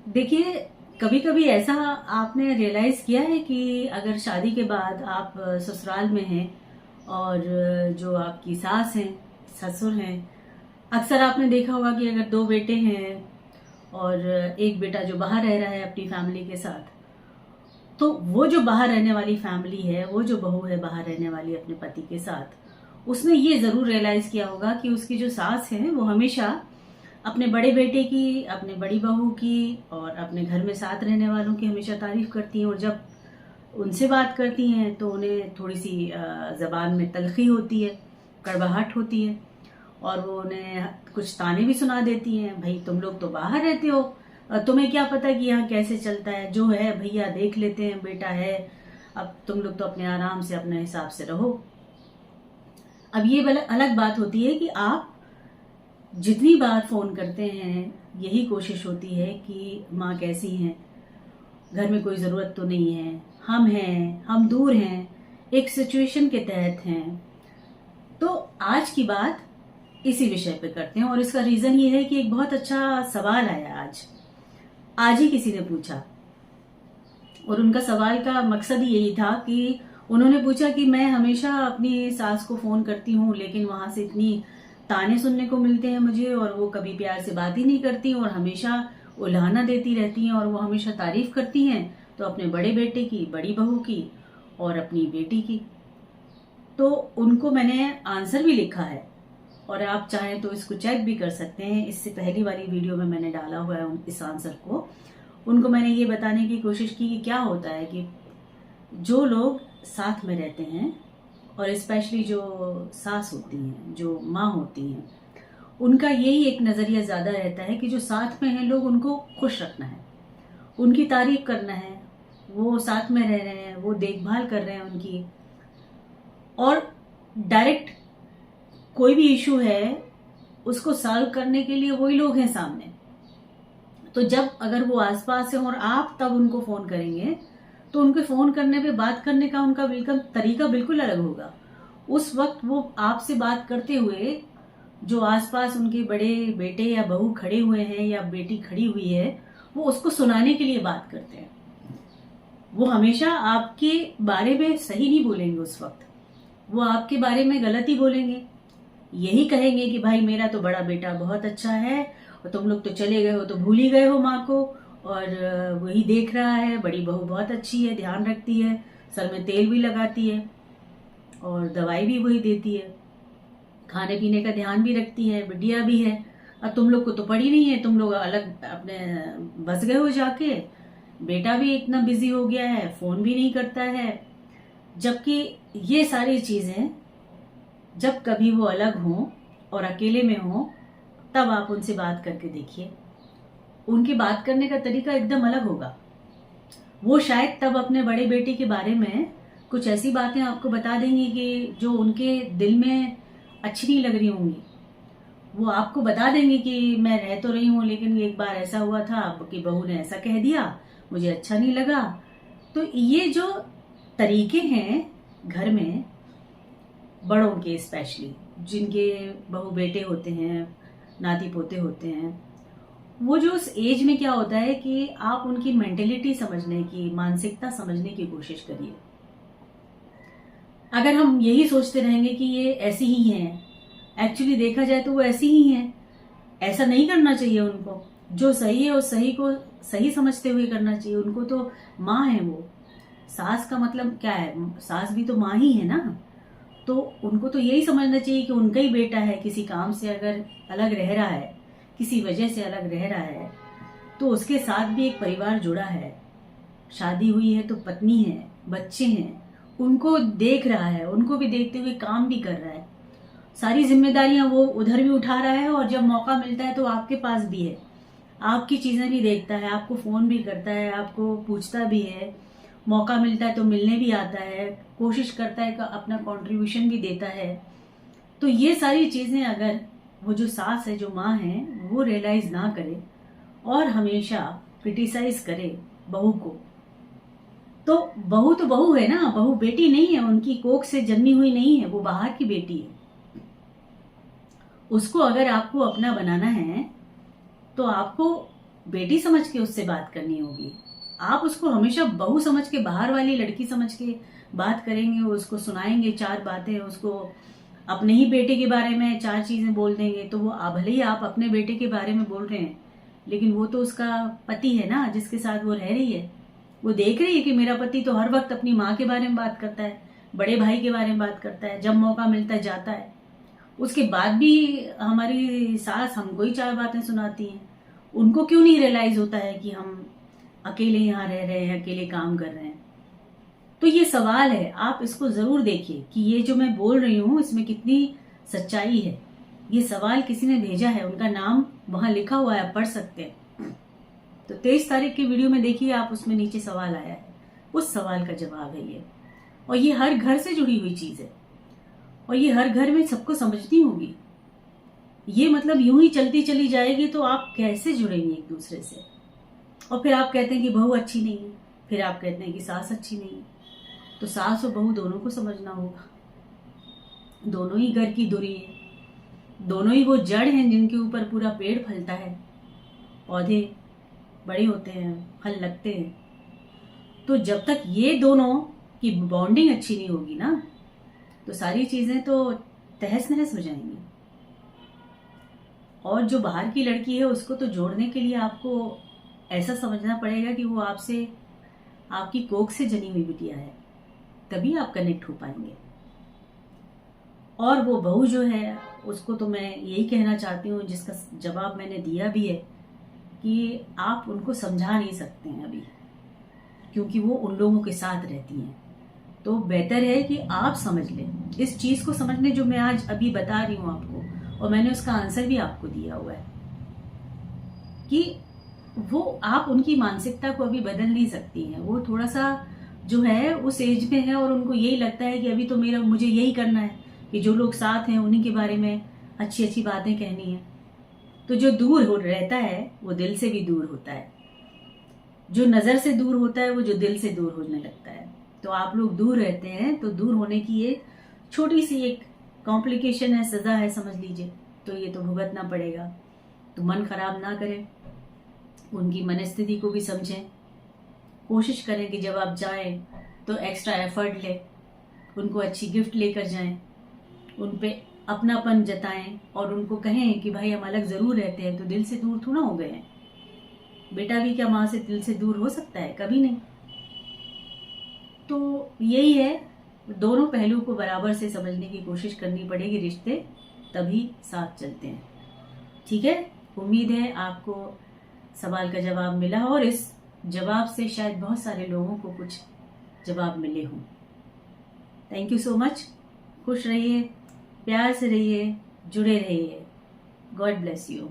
देखिए, कभी कभी ऐसा आपने रियलाइज किया है कि अगर शादी के बाद आप ससुराल में हैं और जो आपकी सास हैं, ससुर हैं, अक्सर आपने देखा होगा कि अगर दो बेटे हैं और एक बेटा जो बाहर रह रहा है अपनी फैमिली के साथ, तो वो जो बाहर रहने वाली फैमिली है, वो जो बहू है बाहर रहने वाली अपने पति के साथ, उसने ये जरूर रियलाइज किया होगा कि उसकी जो सास है वो हमेशा अपने बड़े बेटे की, अपने बड़ी बहू की और अपने घर में साथ रहने वालों की हमेशा तारीफ करती हैं। और जब उनसे बात करती हैं तो उन्हें थोड़ी सी जबान में तलखी होती है, कड़वाहट होती है और वो उन्हें कुछ ताने भी सुना देती हैं। भाई तुम लोग तो बाहर रहते हो, तुम्हें क्या पता कि यहाँ कैसे चलता है, जो है भैया देख लेते हैं, बेटा है, अब तुम लोग तो अपने आराम से अपने हिसाब से रहो। अब ये अलग बात होती है कि आप जितनी बार फोन करते हैं यही कोशिश होती है कि माँ कैसी हैं, घर में कोई ज़रूरत तो नहीं है, हम हैं, हम दूर हैं, एक सिचुएशन के तहत हैं। तो आज की बात इसी विषय पे करते हैं और इसका रीज़न ये है कि एक बहुत अच्छा सवाल आया आज ही किसी ने पूछा और उनका सवाल का मकसद ही यही था कि उन्होंने पूछा कि मैं हमेशा अपनी सास को फ़ोन करती हूँ लेकिन वहां से इतनी ताने सुनने को मिलते हैं मुझे और वो कभी प्यार से बात ही नहीं करती और हमेशा उल्हाना देती रहती हैं और वो हमेशा तारीफ करती हैं तो अपने बड़े बेटे की, बड़ी बहू की और अपनी बेटी की। तो उनको मैंने आंसर भी लिखा है और आप चाहें तो इसको चेक भी कर सकते हैं। इससे पहली वाली वीडियो में मैंने डाला हुआ है इस आंसर को। उनको मैंने ये बताने की कोशिश की कि क्या होता है कि जो लोग साथ में रहते हैं और स्पेशली जो सास होती हैं, जो माँ होती हैं, उनका यही एक नज़रिया ज़्यादा रहता है कि जो साथ में हैं लोग उनको खुश रखना है, उनकी तारीफ करना है, वो साथ में रह रहे हैं, वो देखभाल कर रहे हैं उनकी। और डायरेक्ट कोई भी इशू है उसको सॉल्व करने के लिए वही लोग हैं सामने। तो जब अगर वो आसपास हैं और आप तब उनको फोन करेंगे तो उनके फोन करने पे बात करने का उनका बिल्कुल तरीका बिल्कुल अलग होगा। उस वक्त वो आपसे बात करते हुए जो आसपास उनके बड़े बेटे या बहू खड़े हुए हैं या बेटी खड़ी हुई है, वो उसको सुनाने के लिए बात करते हैं। वो हमेशा आपके बारे में सही नहीं बोलेंगे, उस वक्त वो आपके बारे में गलत ही बोलेंगे। यही कहेंगे कि भाई मेरा तो बड़ा बेटा बहुत अच्छा है और तुम लोग तो चले गए हो तो भूल ही गए हो माँ को, और वही देख रहा है, बड़ी बहू बहुत अच्छी है, ध्यान रखती है, सर में तेल भी लगाती है और दवाई भी वही देती है, खाने पीने का ध्यान भी रखती है, बिटिया भी है। अब तुम लोग को तो पड़ी नहीं है, तुम लोग अलग अपने बस गए हो जाके, बेटा भी इतना बिजी हो गया है, फोन भी नहीं करता है। जबकि ये सारी चीजें जब कभी वो अलग हों और अकेले में हों तब आप उनसे बात करके देखिए, उनकी बात करने का तरीका एकदम अलग होगा। वो शायद तब अपने बड़े बेटे के बारे में कुछ ऐसी बातें आपको बता देंगी कि जो उनके दिल में अच्छी नहीं लग रही होंगी। वो आपको बता देंगे कि मैं रह तो रही हूँ लेकिन एक बार ऐसा हुआ था कि बहू ने ऐसा कह दिया, मुझे अच्छा नहीं लगा। तो ये जो तरीके हैं घर में बड़ों के, स्पेशली जिनके बहू बेटे होते हैं, नाती पोते होते हैं, वो जो उस एज में क्या होता है कि आप उनकी मेंटेलिटी समझने की, मानसिकता समझने की कोशिश करिए। अगर हम यही सोचते रहेंगे कि ये ऐसी ही हैं, एक्चुअली देखा जाए तो वो ऐसी ही हैं, ऐसा नहीं करना चाहिए उनको। जो सही है उस सही को सही समझते हुए करना चाहिए। उनको तो माँ है वो, सास का मतलब क्या है, सास भी तो माँ ही है ना। तो उनको तो यही समझना चाहिए कि उनका ही बेटा है, किसी काम से अगर अलग रह रहा है, किसी वजह से अलग रह रहा है, तो उसके साथ भी एक परिवार जुड़ा है, शादी हुई है तो पत्नी है, बच्चे हैं, उनको देख रहा है, उनको भी देखते हुए काम भी कर रहा है, सारी जिम्मेदारियां वो उधर भी उठा रहा है और जब मौका मिलता है तो आपके पास भी है, आपकी चीजें भी देखता है, आपको फोन भी करता है, आपको पूछता भी है, मौका मिलता है तो मिलने भी आता है, कोशिश करता है कि अपना कंट्रीब्यूशन भी देता है। तो ये सारी चीजें अगर वो जो सास है, जो माँ है, वो रियलाइज ना करे और हमेशा क्रिटिसाइज करे बहू को, तो बहू है ना, बहू बेटी नहीं है, उनकी कोख से जन्मी हुई नहीं है, वो बाहर की बेटी है। उसको अगर आपको अपना बनाना है तो आपको बेटी समझ के उससे बात करनी होगी। आप उसको हमेशा बहू समझ के, बाहर वाली लड़की समझ के बात करेंगे, उसको सुनाएंगे 4 बातें, उसको अपने ही बेटे के बारे में 4 चीजें बोल देंगे, तो वो भले ही आप अपने बेटे के बारे में बोल रहे हैं, लेकिन वो तो उसका पति है ना, जिसके साथ वो रह रही है। वो देख रही है कि मेरा पति तो हर वक्त अपनी माँ के बारे में बात करता है, बड़े भाई के बारे में बात करता है, जब मौका मिलता है जाता है। उसके बाद भी हमारी सास हमको ही 4 बातें सुनाती हैं। उनको क्यों नहीं रियलाइज होता है कि हम अकेले यहाँ रह रहे हैं, अकेले काम कर रहे हैं? तो ये सवाल है, आप इसको जरूर देखिए कि ये जो मैं बोल रही हूँ इसमें कितनी सच्चाई है। ये सवाल किसी ने भेजा है, उनका नाम वहां लिखा हुआ है, आप पढ़ सकते हैं। तो 23 तारीख की वीडियो में देखिए आप, उसमें नीचे सवाल आया है, उस सवाल का जवाब है ये। और ये हर घर से जुड़ी हुई चीज है, और ये हर घर में सबको समझनी होगी। ये मतलब यूं ही चलती चली जाएगी तो आप कैसे जुड़ेंगे एक दूसरे से? और फिर आप कहते हैं कि बहू अच्छी नहीं है, फिर आप कहते हैं कि सास अच्छी नहीं है। तो सास और बहू दोनों को समझना होगा। दोनों ही घर की धुरी है, दोनों ही वो जड़ हैं जिनके ऊपर पूरा पेड़ फलता है, पौधे बड़े होते हैं, फल लगते हैं। तो जब तक ये दोनों की बॉन्डिंग अच्छी नहीं होगी ना, तो सारी चीजें तो तहस नहस हो जाएंगी। और जो बाहर की लड़की है उसको तो जोड़ने के लिए आपको ऐसा समझना पड़ेगा कि वो आपसे, आपकी कोख से जनी हुई बिटिया है, तभी आप कनेक्ट हो पाएंगे। और वो बहू जो है उसको तो मैं यही कहना चाहती हूँ, जिसका जवाब मैंने दिया भी है, कि आप उनको समझा नहीं सकते हैं अभी, क्योंकि वो उन लोगों के साथ रहती हैं। तो बेहतर है कि आप समझ लें इस चीज को। समझने जो मैं आज अभी बता रही हूँ आपको, और मैंने उसका आंसर भी आपको दिया हुआ है, कि वो आप उनकी मानसिकता को अभी बदल नहीं सकती हैं। वो थोड़ा सा जो है उस एज में है, और उनको यही लगता है कि अभी तो मुझे यही करना है कि जो लोग साथ हैं उन्हीं के बारे में अच्छी अच्छी बातें कहनी है। तो जो दूर हो रहता है वो दिल से भी दूर होता है, जो नजर से दूर होता है वो जो दिल से दूर होने लगता है। तो आप लोग दूर रहते हैं, तो दूर होने की ये छोटी सी एक कॉम्प्लिकेशन है, सजा है समझ लीजिए। तो ये तो भुगतना पड़ेगा। तो मन खराब ना करें, उनकी मनस्थिति को भी समझें। कोशिश करें कि जब आप जाएं तो एक्स्ट्रा एफर्ट लें, उनको अच्छी गिफ्ट लेकर जाएं, उन पे अपनापन जताएं, और उनको कहें कि भाई हम अलग जरूर रहते हैं, तो दिल से दूर थोड़ा हो गए हैं। बेटा भी क्या माँ से दिल से दूर हो सकता है? कभी नहीं। तो यही है, दोनों पहलू को बराबर से समझने की कोशिश करनी पड़ेगी, रिश्ते तभी साथ चलते हैं। ठीक है, उम्मीद है आपको सवाल का जवाब मिला हो, और इस जवाब से शायद बहुत सारे लोगों को कुछ जवाब मिले हों। Thank you so much. खुश रहिए, प्यार से रहिए, जुड़े रहिए। God bless you.